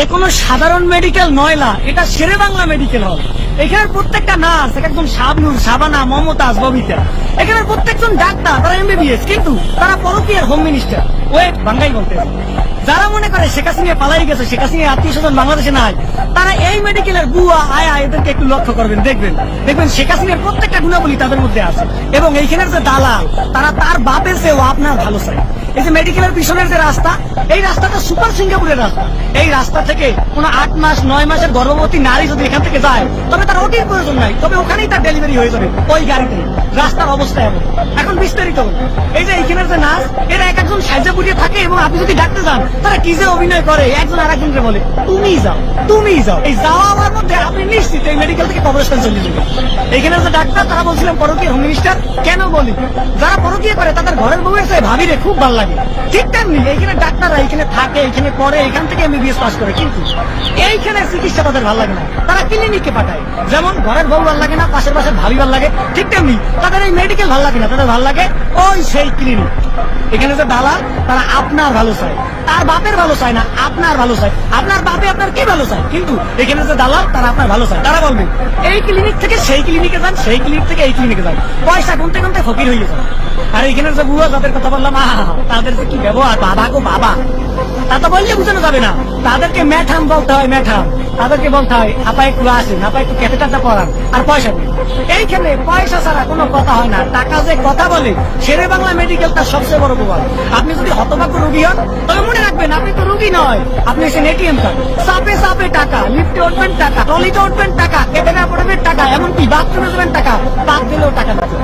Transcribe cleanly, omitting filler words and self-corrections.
এ কোনো সাধারণ মেডিকেল নয় না, এটা শেরে বাংলা মেডিকেল হল। এখানে প্রত্যেকটা নার্স একদম শাবনুর, শাবানা, মমতাজ, ববিতা। এখানে প্রত্যেকজন ডাক্তার, তারা এমবিবিএস, কিন্তু তারা পরকীয়ার হোম মিনিস্টার। ওয়েট বাঙ্গাই বলতে যারা মনে করে শেখ হাসিনা পালাই গেছে, শেখ হাসিনা আত্মীয় স্বজন বাংলাদেশে নাই, তারা এই মেডিকেলের বুয়া আয়া এদেরকে একটু লক্ষ্য করবেন, দেখবেন শেখ হাসিনার প্রত্যেকটা গুণাবলী তাদের মধ্যে আছে। এবং এইখানের যে দালাল, তারা তার বাপের চেয়েও আপনার ভালো চায়। এই যে মেডিকেলের পিছনের যে রাস্তা, এই রাস্তাটা সুপার সিঙ্গাপুরের রাস্তা। এই রাস্তা থেকে কোনো 8 মাস 9 মাসের গর্ভবতী নারী যদি এখান থেকে যায়, তবে তার ওটির প্রয়োজন নাই, তবে ওখানেই তার ডেলিভারি হয়ে যাবে ওই গাড়িতে। রাস্তার অবস্থা এমন। এখন বিস্তারিত এই যে এইখানের যে নার্স, এরা এক একজন সাহায্য করিয়ে থাকে, এবং আপনি যদি ডাকতে যান, তারা কি যে অভিনয় করে, একজন আর একজনকে বলে তুমি যাও, তুমি যাও। এই যাওয়া আমার মধ্যে আপনি নিশ্চিত এই মেডিকেল থেকে কবরস্থান চলে যাবে। এইখানে যে ডাক্তার, তারা বলছিলেন পরকীয় হোম মিনিস্টার। কেন বলি? যারা পরকীয় করে তাদের ঘরের বউয়ের চেয়ে ভাবিরে খুব ভালো লাগে। ঠিক তেমনি এইখানে ডাক্তাররা এইখানে থাকে, এইখানে পড়ে, এখান থেকে এমবিবিএস পাস করে, কিন্তু এইখানে চিকিৎসা তাদের ভালো লাগে না, তারা ক্লিনিকে পাঠায়। যেমন ঘরের বউ ভালো লাগে না, পাশের ভাবি ভালো লাগে, ঠিক তেমনি তাদের এই মেডিকেল ভালো লাগে না, তাদের ভালো লাগে ওই সেই ক্লিনিক। এখানে যে দালাল, তারা আপনার ভালো চায়, তার বাপের ভালো চায় না, আপনার ভালো চায়। আপনার বাপে আপনার কি ভালো চায়, কিন্তু এখানে যে দালাল, তারা আপনার ভালো চায়। তারা বলবে এই ক্লিনিক থেকে সেই ক্লিনিকে যান, সেই ক্লিনিক থেকে এই ক্লিনিকে যান, পয়সা গুনতে গুনতে ফকির হয়ে যান। আর এখানে যে বুয়া যাদের কথা বললাম, তাদের যে কি ব্যবহার, বাবা গো বাবা, তা তো বললে বুঝানো যাবে না। তাদেরকে ম্যাঠাম বলতে হয়, ম্যাঠাম। তাদেরকে বলতে হয় আপা একটু আসেন, আপা একটু ক্যাথেটারটা পড়ান, আর পয়সা দিন। এইখানে পয়সা ছাড়া কোনো কথা হয় না, টাকা যে কথা বলে। শেরে বাংলা মেডিকেল তার সবচেয়ে বড় প্রভাব। আপনি যদি হতভাগ্য রোগী হন, তবে মনে রাখবেন আপনি তো রোগী নয়, আপনি এসেছেন এটিএম কার্ড। চাপে চাপে টাকা, লিফটে উঠবেন টাকা, ট্রলিতে উঠবেন টাকা, ক্যাথেটার পড়বেন টাকা, এমনকি বাথরুমে যাবেন টাকা, বাদ দিলেও টাকা দিতে।